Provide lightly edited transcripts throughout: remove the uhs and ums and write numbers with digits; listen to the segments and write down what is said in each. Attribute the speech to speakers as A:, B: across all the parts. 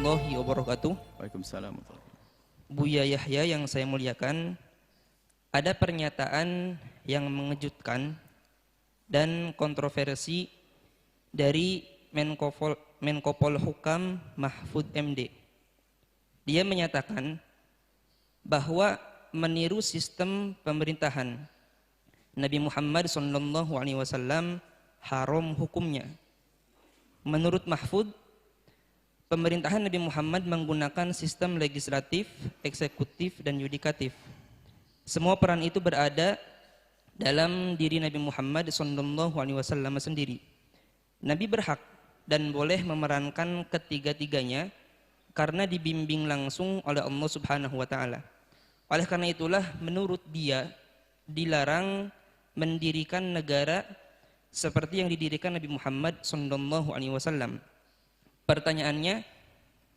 A: warahmatullahi wabarakatuh.
B: Waalaikumsalam.
A: Buya Yahya yang saya muliakan, ada pernyataan yang mengejutkan dan kontroversi dari Menko Polhukam Mahfud MD. Dia menyatakan bahwa meniru sistem pemerintahan Nabi Muhammad SAW haram hukumnya. Menurut Mahfud, pemerintahan Nabi Muhammad menggunakan sistem legislatif, eksekutif, dan yudikatif. Semua peran itu berada dalam diri Nabi Muhammad SAW sendiri. Nabi berhak dan boleh memerankan ketiga-tiganya karena dibimbing langsung oleh Allah Subhanahu wa Ta'ala. Oleh karena itulah, menurut dia dilarang mendirikan negara seperti yang didirikan Nabi Muhammad SAW. Pertanyaannya,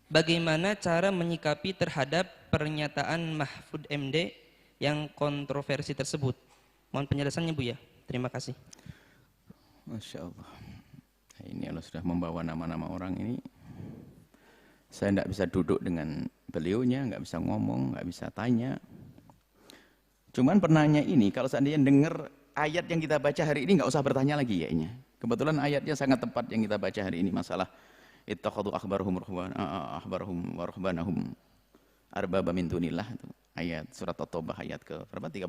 A: bagaimana cara menyikapi terhadap pernyataan Mahfud MD yang kontroversi tersebut? Mohon penjelasannya, Bu ya. Terima kasih.
B: Masya Allah. Ini kalau sudah membawa nama-nama orang ini, saya tidak bisa duduk dengan beliaunya, nggak bisa ngomong, nggak bisa tanya. Cuman penanya ini, kalau seandainya dengar ayat yang kita baca hari ini, nggak usah bertanya lagi kayaknya. Kebetulan ayatnya sangat tepat yang kita baca hari ini, masalah ittakhadhu ahbarahum wa ruhbanahum arbaba min dunillah. Ayat surat At-Taubah ayat ke berapa? 31,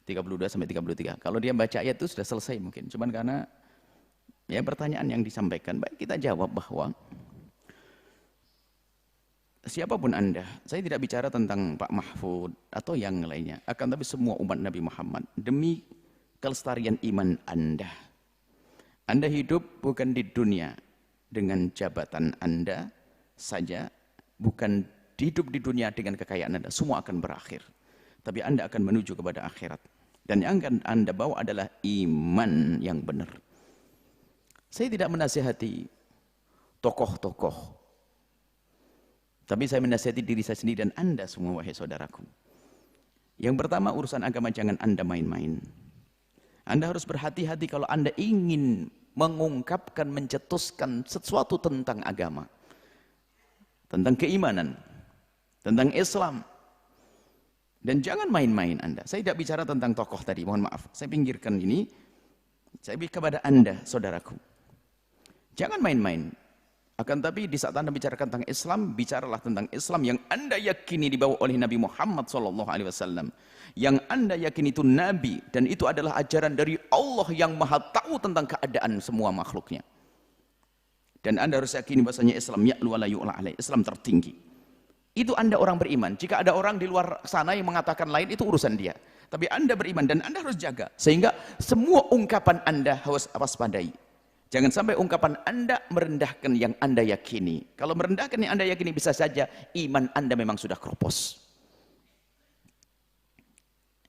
B: 32 sampai 33. Kalau dia baca ayat itu sudah selesai mungkin. Cuman karena ya pertanyaan yang disampaikan, baik kita jawab bahwa siapapun Anda, saya tidak bicara tentang Pak Mahfud atau yang lainnya, akan tapi semua umat Nabi Muhammad, demi kelestarian iman Anda. Anda hidup bukan di dunia dengan jabatan Anda saja, bukan hidup di dunia dengan kekayaan Anda, semua akan berakhir. Tapi Anda akan menuju kepada akhirat. Dan yang akan Anda bawa adalah iman yang benar. Saya tidak menasihati tokoh-tokoh, tapi saya menasihati diri saya sendiri dan Anda semua, wahai saudaraku. Yang pertama, urusan agama jangan Anda main-main. Anda harus berhati-hati kalau Anda ingin mengungkapkan, mencetuskan sesuatu tentang agama, tentang keimanan, tentang Islam. Dan jangan main-main Anda. Saya tidak bicara tentang tokoh tadi, mohon maaf. Saya pinggirkan ini. Saya bicara kepada Anda, saudaraku. Jangan main-main. Akan tapi di saat Anda bicarakan tentang Islam, bicaralah tentang Islam yang Anda yakini dibawa oleh Nabi Muhammad SAW. Yang Anda yakini itu Nabi, dan itu adalah ajaran dari Allah yang maha tahu tentang keadaan semua makhluknya. Dan Anda harus yakini bahasanya Islam ya'lu wa la yu'la alaih, Islam tertinggi. Itu Anda orang beriman. Jika ada orang di luar sana yang mengatakan lain, itu urusan dia. Tapi Anda beriman dan Anda harus jaga. Sehingga semua ungkapan Anda harus waspadai. Jangan sampai ungkapan Anda merendahkan yang Anda yakini. Kalau merendahkan yang Anda yakini, bisa saja iman Anda memang sudah kropos.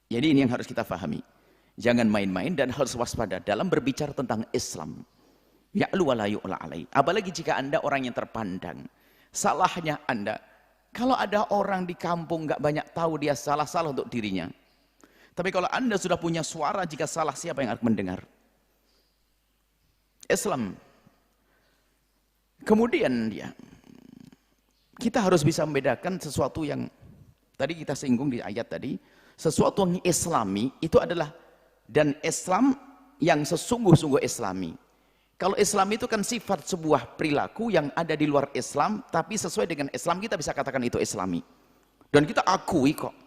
B: Jadi ini yang harus kita fahami. Jangan main-main dan harus waspada dalam berbicara tentang Islam. Ya'lu wa la yu'la alaih. Apalagi jika Anda orang yang terpandang. Salahnya Anda, kalau ada orang di kampung nggak banyak tahu, dia salah-salah untuk dirinya. Tapi kalau Anda sudah punya suara, jika salah siapa yang akan mendengar? Islam. Kemudian kita harus bisa membedakan sesuatu yang tadi kita singgung di ayat tadi, sesuatu yang islami itu adalah, dan Islam yang sesungguh-sungguh islami. Kalau Islam itu kan sifat sebuah perilaku yang ada di luar Islam, tapi sesuai dengan Islam kita bisa katakan itu islami. Dan kita akui kok,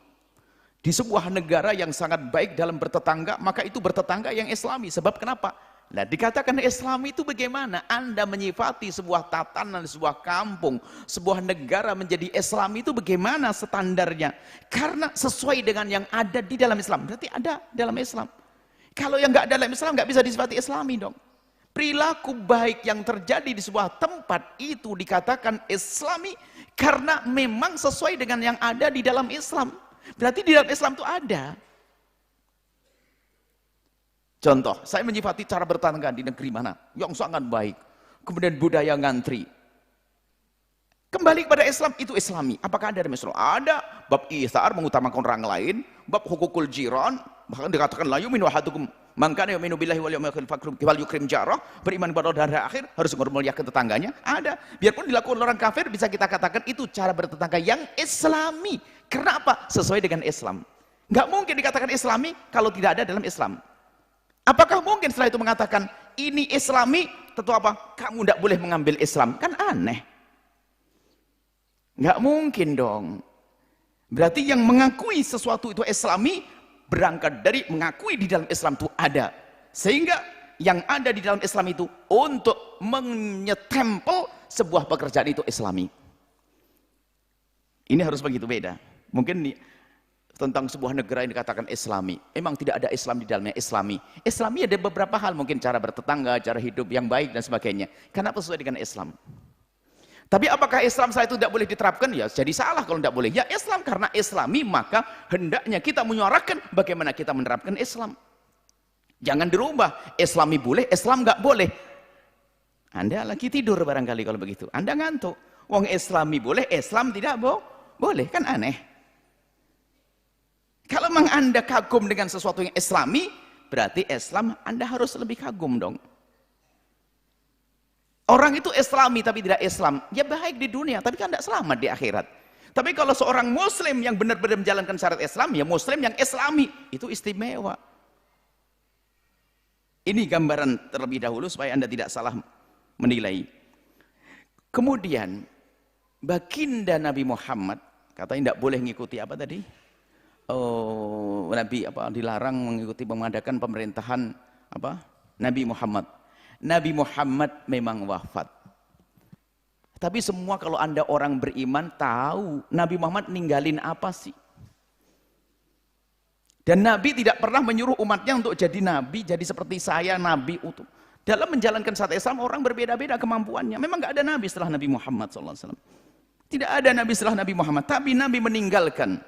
B: di sebuah negara yang sangat baik dalam bertetangga, maka itu bertetangga yang islami. Sebab kenapa? Nah, dikatakan Islam itu bagaimana? Anda menyifati sebuah tatanan, sebuah kampung, sebuah negara menjadi Islam itu bagaimana standarnya? Karena sesuai dengan yang ada di dalam Islam. Berarti ada dalam Islam. Kalau yang nggak ada dalam Islam, nggak bisa disifati Islami dong. Perilaku baik yang terjadi di sebuah tempat itu dikatakan Islami karena memang sesuai dengan yang ada di dalam Islam. Berarti di dalam Islam itu ada. Contoh, saya menyifati cara bertetangga di negeri mana yang sangat baik. Kemudian budaya ngantri. Kembali kepada Islam, itu Islami. Apakah ada dalam Islam? Ada. Bab ithar, mengutamakan orang lain. Bab hukukul jiran, bahkan dikatakan la yu'minu ahadukum man kana yu'minu billahi wal yawmil akhir fal yukrim jarah. Beriman kepada hari akhir, harus memuliakan tetangganya. Ada. Biarpun dilakukan orang kafir, bisa kita katakan itu cara bertetangga yang Islami. Kenapa? Sesuai dengan Islam. Nggak mungkin dikatakan Islami kalau tidak ada dalam Islam. Apakah mungkin setelah itu mengatakan ini Islami, tentu apa? Kamu tidak boleh mengambil Islam. Kan aneh. Nggak mungkin dong. Berarti yang mengakui sesuatu itu Islami berangkat dari mengakui di dalam Islam itu ada. Sehingga yang ada di dalam Islam itu untuk menyetempel sebuah pekerjaan itu Islami. Ini harus begitu beda. Mungkin tentang sebuah negara yang dikatakan Islami. Memang tidak ada Islam di dalamnya Islami. Islami ada beberapa hal, mungkin cara bertetangga, cara hidup yang baik dan sebagainya. Karena sesuai dengan Islam. Tapi apakah Islam saya itu tidak boleh diterapkan? Ya jadi salah kalau tidak boleh. Ya Islam karena Islami maka hendaknya kita menyuarakan bagaimana kita menerapkan Islam. Jangan dirubah. Islami boleh, Islam nggak boleh. Anda lagi tidur barangkali kalau begitu. Anda ngantuk. Wong Islami boleh, Islam tidak boleh. Kan aneh. Kalau memang Anda kagum dengan sesuatu yang Islami, berarti Islam Anda harus lebih kagum dong. Orang itu Islami tapi tidak Islam, ya baik di dunia, tapi kan tidak selamat di akhirat. Tapi kalau seorang Muslim yang benar-benar menjalankan syariat Islam, ya Muslim yang Islami, itu istimewa. Ini gambaran terlebih dahulu supaya Anda tidak salah menilai. Kemudian, baginda Nabi Muhammad, katanya tidak boleh mengikuti apa tadi? Nabi dilarang mengikuti mengadakan pemerintahan Nabi Muhammad. Nabi Muhammad memang wafat. Tapi semua kalau Anda orang beriman tahu Nabi Muhammad ninggalin apa sih? Dan Nabi tidak pernah menyuruh umatnya untuk jadi Nabi, jadi seperti saya Nabi utuh. Dalam menjalankan syariat Islam orang berbeda-beda kemampuannya. Memang nggak ada Nabi setelah Nabi Muhammad SAW. Tidak ada Nabi setelah Nabi Muhammad. Tapi Nabi meninggalkan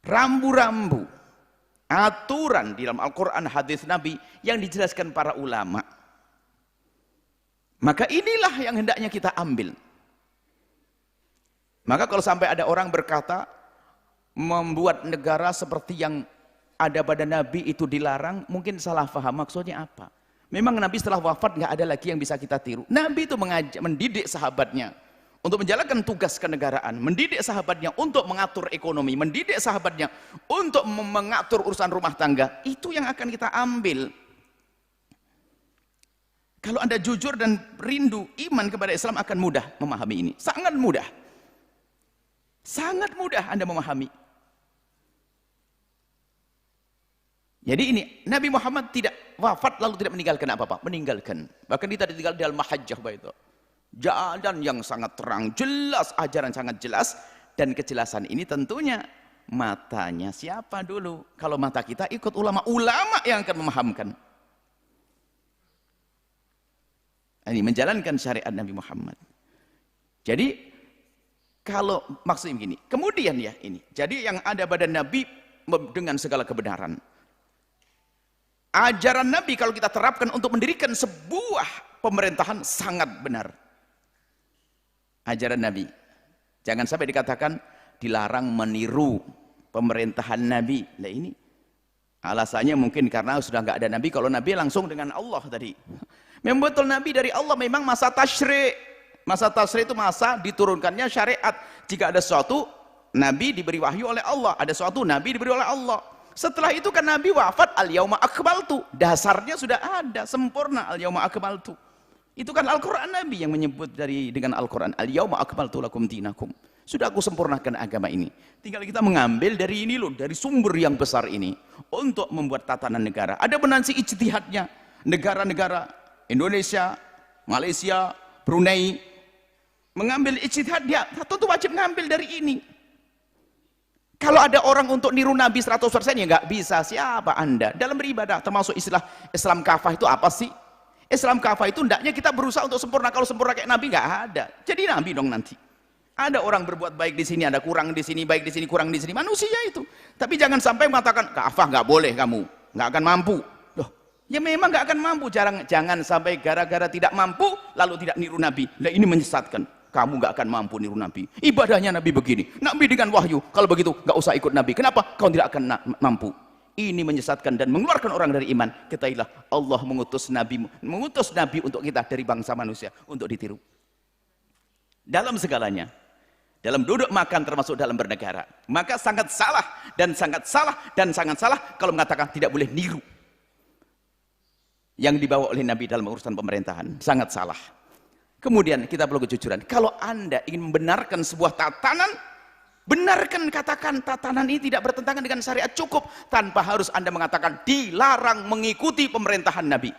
B: rambu-rambu, aturan di dalam Al-Quran, hadis Nabi yang dijelaskan para ulama. Maka inilah yang hendaknya kita ambil. Maka kalau sampai ada orang berkata membuat negara seperti yang ada pada Nabi itu dilarang, mungkin salah faham maksudnya apa. Memang Nabi setelah wafat nggak ada lagi yang bisa kita tiru. Nabi itu mendidik sahabatnya untuk menjalankan tugas kenegaraan, mendidik sahabatnya untuk mengatur ekonomi, mendidik sahabatnya untuk mengatur urusan rumah tangga. Itu yang akan kita ambil. Kalau Anda jujur dan rindu iman kepada Islam akan mudah memahami ini. Sangat mudah. Sangat mudah Anda memahami. Jadi ini, Nabi Muhammad tidak wafat lalu tidak meninggalkan apa-apa. Meninggalkan. Bahkan dia ditinggal di Al-Mahajjah itu. Jalan yang sangat terang, jelas, ajaran sangat jelas. Dan kejelasan ini tentunya matanya siapa dulu? Kalau mata kita ikut ulama. Ulama yang akan memahamkan. Ini menjalankan syariat Nabi Muhammad. Jadi kalau maksudnya begini, kemudian ya ini. Jadi yang ada pada Nabi dengan segala kebenaran. Ajaran Nabi kalau kita terapkan untuk mendirikan sebuah pemerintahan sangat benar. Ajaran Nabi. Jangan sampai dikatakan dilarang meniru pemerintahan Nabi. Nah ini alasannya mungkin karena sudah nggak ada Nabi. Kalau Nabi langsung dengan Allah tadi. Memang betul Nabi dari Allah memang masa tasyri'. Masa tasyri' itu masa diturunkannya syariat. Jika ada sesuatu, Nabi diberi wahyu oleh Allah. Ada sesuatu, Nabi diberi oleh Allah. Setelah itu kan Nabi wafat, al-yauma akmaltu. Dasarnya sudah ada, sempurna al-yauma akmaltu. Itu kan Al-Quran Nabi yang menyebut dengan Al-Quran. Al-yauma akmaltu lakum dinakum. Sudah aku sempurnakan agama ini. Tinggal kita mengambil dari ini loh, dari sumber yang besar ini. Untuk membuat tatanan negara. Ada penansi ijtihadnya. Negara-negara Indonesia, Malaysia, Brunei mengambil ijtihad, dia tentu wajib mengambil dari ini. Kalau ada orang untuk niru Nabi 100% ya nggak bisa. Siapa Anda? Dalam beribadah termasuk istilah Islam kafah itu apa sih? Islam kafah itu hendaknya kita berusaha untuk sempurna. Kalau sempurna kayak Nabi nggak ada. Jadi Nabi dong nanti. Ada orang berbuat baik di sini, ada kurang di sini, baik di sini, kurang di sini. Manusia itu. Tapi jangan sampai mengatakan kafah nggak boleh kamu, nggak akan mampu. Ya memang nggak akan mampu. Jangan sampai gara-gara tidak mampu lalu tidak niru Nabi. Nah ini menyesatkan. kamu nggak akan mampu niru Nabi. Ibadahnya Nabi begini, Nabi dengan wahyu. Kalau begitu nggak usah ikut Nabi. Kenapa? Kau tidak akan mampu. Ini menyesatkan dan mengeluarkan orang dari iman. Ketahuilah Allah mengutus Nabi untuk kita dari bangsa manusia untuk ditiru. Dalam segalanya, dalam duduk makan termasuk dalam bernegara, maka sangat salah dan sangat salah dan sangat salah kalau mengatakan tidak boleh niru yang dibawa oleh Nabi dalam urusan pemerintahan. Sangat salah. Kemudian kita perlu kejujuran. Kalau Anda ingin membenarkan sebuah tatanan, benarkan, katakan tatanan ini tidak bertentangan dengan syariat, cukup, tanpa harus Anda mengatakan dilarang mengikuti pemerintahan Nabi.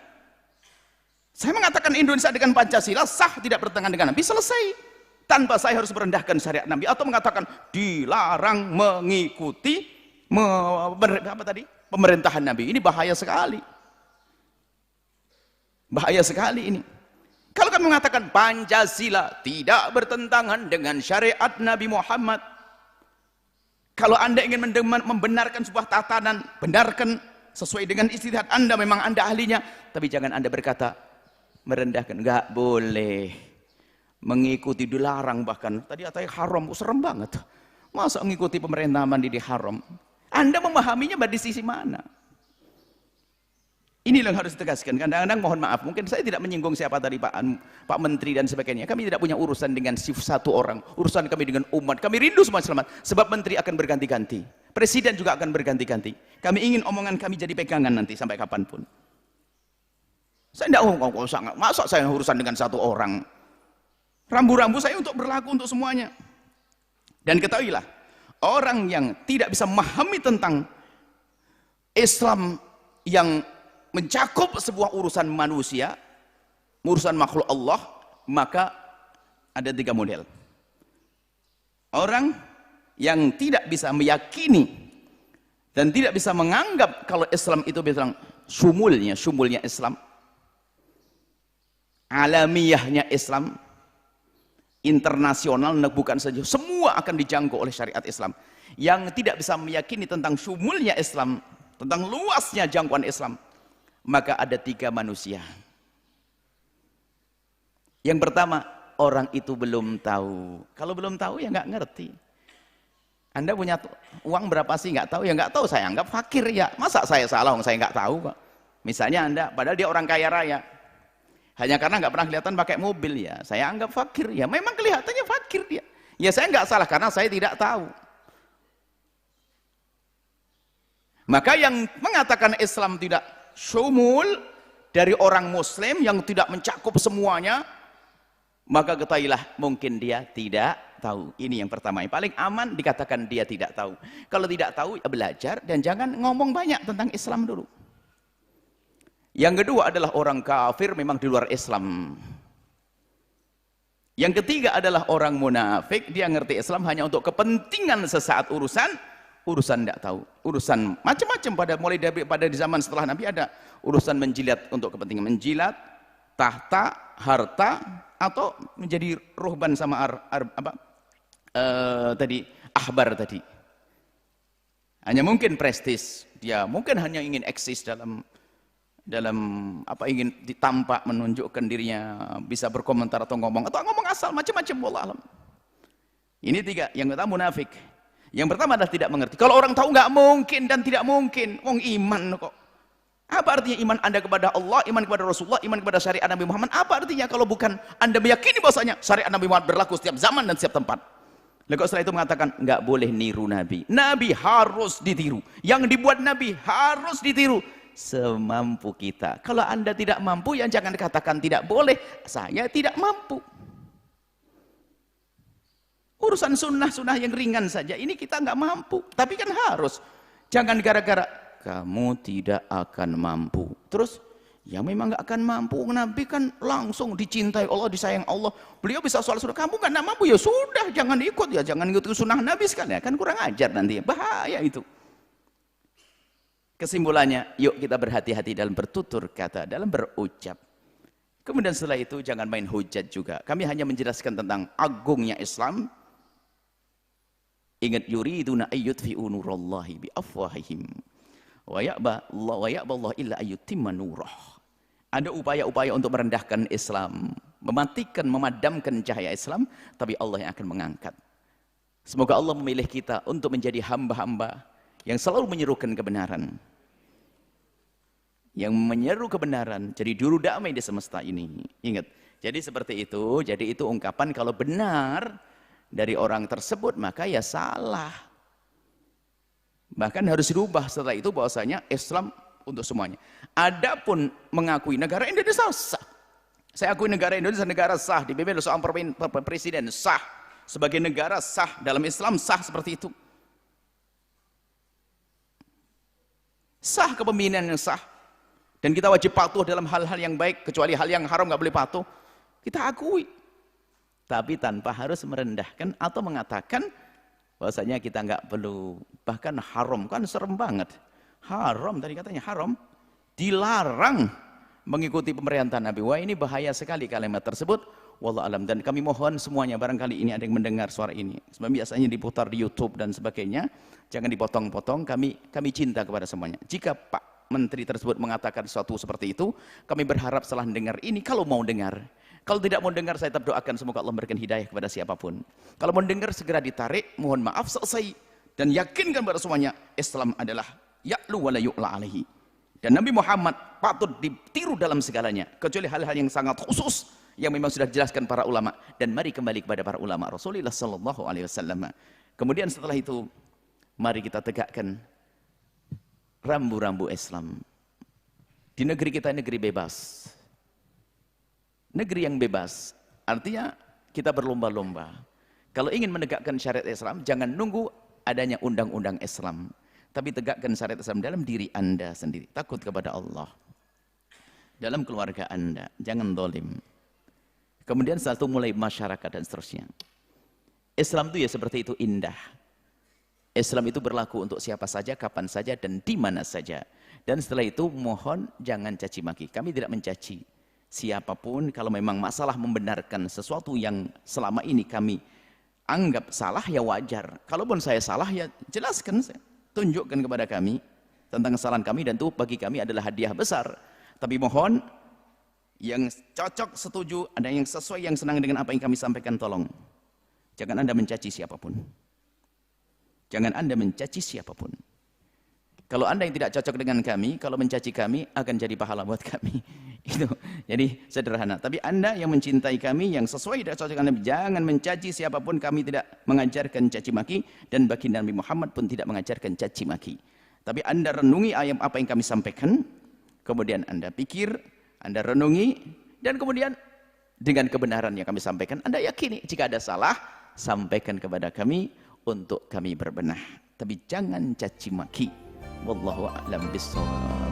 B: Saya mengatakan Indonesia dengan Pancasila sah, tidak bertentangan dengan Nabi, selesai. Tanpa saya harus merendahkan syariat Nabi atau mengatakan dilarang mengikuti pemerintahan Nabi. Ini bahaya sekali. Bahaya sekali ini. Kalau kami mengatakan Pancasila tidak bertentangan dengan syariat Nabi Muhammad, kalau Anda ingin membenarkan sebuah tatanan, benarkan sesuai dengan istihad Anda, memang Anda ahlinya, tapi jangan Anda berkata merendahkan. Enggak boleh. Mengikuti dilarang, bahkan tadi katanya haram, serem banget. Masa mengikuti pemerintah mandiri haram? Anda memahaminya di sisi mana? Inilah yang harus ditegaskan. Kadang-kadang mohon maaf, mungkin saya tidak menyinggung siapa tadi, Pak Menteri dan sebagainya. Kami tidak punya urusan dengan satu orang, urusan kami dengan umat. Kami rindu semua selamat, sebab menteri akan berganti-ganti, presiden juga akan berganti-ganti. Kami ingin omongan kami jadi pegangan nanti sampai kapanpun. Saya tidak masa saya urusan dengan satu orang. Rambu-rambu saya untuk berlaku untuk semuanya. Dan ketahuilah, orang yang tidak bisa memahami tentang Islam yang mencakup sebuah urusan manusia, urusan makhluk Allah, maka ada 3 model. Orang yang tidak bisa meyakini dan tidak bisa menganggap kalau Islam itu bilang sumulnya Islam, alamiyahnya Islam, internasional, bukan saja, semua akan dijangkau oleh syariat Islam. Yang tidak bisa meyakini tentang syumulnya Islam, tentang luasnya jangkauan Islam, maka ada 3 manusia. Yang pertama, orang itu belum tahu. Kalau belum tahu ya nggak ngerti. Anda punya uang berapa sih? Nggak tahu ya nggak tahu, saya anggap fakir ya. Masa saya salah, saya nggak tahu kok. Misalnya Anda, padahal dia orang kaya raya, hanya karena nggak pernah kelihatan pakai mobil ya, saya anggap fakir ya. Memang kelihatannya fakir dia. Ya saya nggak salah karena saya tidak tahu. Maka yang mengatakan Islam tidak syumul dari orang Muslim yang tidak mencakup semuanya, maka ketahuilah mungkin dia tidak tahu. Ini yang pertama. Yang paling aman dikatakan dia tidak tahu. Kalau tidak tahu ya belajar dan jangan ngomong banyak tentang Islam dulu. Yang kedua adalah orang kafir memang di luar Islam. Yang ketiga adalah orang munafik, dia ngerti Islam hanya untuk kepentingan sesaat urusan tidak tahu. Urusan macam-macam mulai pada di zaman setelah Nabi ada urusan menjilat untuk kepentingan menjilat, tahta, harta, atau menjadi ruhban sama ahbar tadi. Hanya mungkin prestis, dia mungkin hanya ingin eksis dalam ingin ditampak, menunjukkan dirinya bisa berkomentar atau ngomong asal macam-macam, wallah alam. Ini 3. Yang pertama munafik. Yang pertama adalah tidak mengerti. Kalau orang tahu nggak mungkin dan tidak mungkin, wong iman kok. Apa artinya iman Anda kepada Allah, iman kepada Rasulullah, iman kepada syariat Nabi Muhammad? Apa artinya kalau bukan Anda meyakini bahwasanya syariat Nabi Muhammad berlaku setiap zaman dan setiap tempat? Lalu setelah itu mengatakan nggak boleh niru Nabi. Nabi harus ditiru. Yang dibuat Nabi harus ditiru. Semampu kita. Kalau Anda tidak mampu, ya jangan katakan tidak boleh, saya tidak mampu. Urusan sunnah-sunnah yang ringan saja, ini kita nggak mampu. Tapi kan harus. Jangan gara-gara kamu tidak akan mampu. Terus, ya memang nggak akan mampu. Nabi kan langsung dicintai Allah, disayang Allah. Beliau bisa sholat sunnah. Kamu nggak mampu, ya sudah, jangan ikut ya, jangan ikut sunnah Nabi sekali. Kan kurang ajar nanti, bahaya itu. Kesimpulannya, yuk kita berhati-hati dalam bertutur kata, dalam berucap. Kemudian setelah itu jangan main hujat juga. Kami hanya menjelaskan tentang agungnya Islam. Ingat, yuriduna ayyutfi'u nurallahi bi afwahihim wa ya'ba Allah illa ayyutimma nurah. Ada upaya-upaya untuk merendahkan Islam. mematikan, memadamkan cahaya Islam, tapi Allah yang akan mengangkat. Semoga Allah memilih kita untuk menjadi hamba-hamba yang selalu menyerukan kebenaran. Yang menyeru kebenaran, jadi juru damai di semesta ini. Ingat, jadi seperti itu, jadi itu ungkapan kalau benar dari orang tersebut, maka ya salah. Bahkan harus dirubah setelah itu bahwasanya Islam untuk semuanya. Adapun mengakui negara Indonesia sah. Saya akui negara Indonesia negara sah, dipimpin oleh seorang presiden sah. Sebagai negara sah, dalam Islam sah seperti itu. Sah kepemimpinan yang sah. Dan kita wajib patuh dalam hal-hal yang baik, kecuali hal yang haram nggak boleh patuh. Kita akui. Tapi tanpa harus merendahkan atau mengatakan bahwasanya kita nggak perlu. Bahkan haram, kan serem banget. Haram, tadi katanya haram. Dilarang mengikuti pemerintahan Nabi. Wah, ini bahaya sekali kalimat tersebut. Wallahu alam. Dan kami mohon semuanya, barangkali ini ada yang mendengar suara ini. Sebab biasanya diputar di YouTube dan sebagainya. Jangan dipotong-potong. Kami cinta kepada semuanya. Jika Pak Menteri tersebut mengatakan sesuatu seperti itu, kami berharap setelah dengar ini, kalau mau dengar. Kalau tidak mau dengar, saya tetap doakan semoga Allah memberikan hidayah kepada siapapun. Kalau mau dengar, segera ditarik. Mohon maaf, selesai. Dan yakinkan kepada semuanya, Islam adalah ya'lu wa la yu'la alaihi. Dan Nabi Muhammad patut ditiru dalam segalanya. Kecuali hal-hal yang sangat khusus, yang memang sudah dijelaskan para ulama. Dan mari kembali kepada para ulama Rasulullah sallallahu alaihi wasallam. Kemudian setelah itu, mari kita tegakkan rambu-rambu Islam. Di negeri kita negeri bebas. Negeri yang bebas. Artinya kita berlomba-lomba. Kalau ingin menegakkan syariat Islam, jangan nunggu adanya undang-undang Islam. Tapi tegakkan syariat Islam dalam diri Anda sendiri. Takut kepada Allah. Dalam keluarga Anda. Jangan zalim. Kemudian setelah itu mulai masyarakat dan seterusnya. Islam itu ya seperti itu indah. Islam itu berlaku untuk siapa saja, kapan saja, dan di mana saja. Dan setelah itu mohon jangan caci maki. Kami tidak mencaci siapapun. Kalau memang masalah membenarkan sesuatu yang selama ini kami anggap salah, ya wajar. Kalaupun saya salah, ya jelaskan, tunjukkan kepada kami tentang kesalahan kami, dan itu bagi kami adalah hadiah besar. Tapi mohon yang cocok, setuju, ada yang sesuai, yang senang dengan apa yang kami sampaikan, tolong jangan Anda mencaci siapapun. Jangan Anda mencaci siapapun. Kalau Anda yang tidak cocok dengan kami, kalau mencaci kami akan jadi pahala buat kami. Itu jadi sederhana. Tapi Anda yang mencintai kami, yang sesuai dengan cocok Anda, jangan mencaci siapapun. Kami tidak mengajarkan caci maki, dan baginda Nabi Muhammad pun tidak mengajarkan caci maki. Tapi Anda renungi ayat apa yang kami sampaikan, kemudian Anda pikir, Anda renungi, dan kemudian dengan kebenaran yang kami sampaikan, Anda yakini. Jika ada salah, sampaikan kepada kami untuk kami berbenah. Tapi jangan caci maki. Wallahu a'lam bishawab.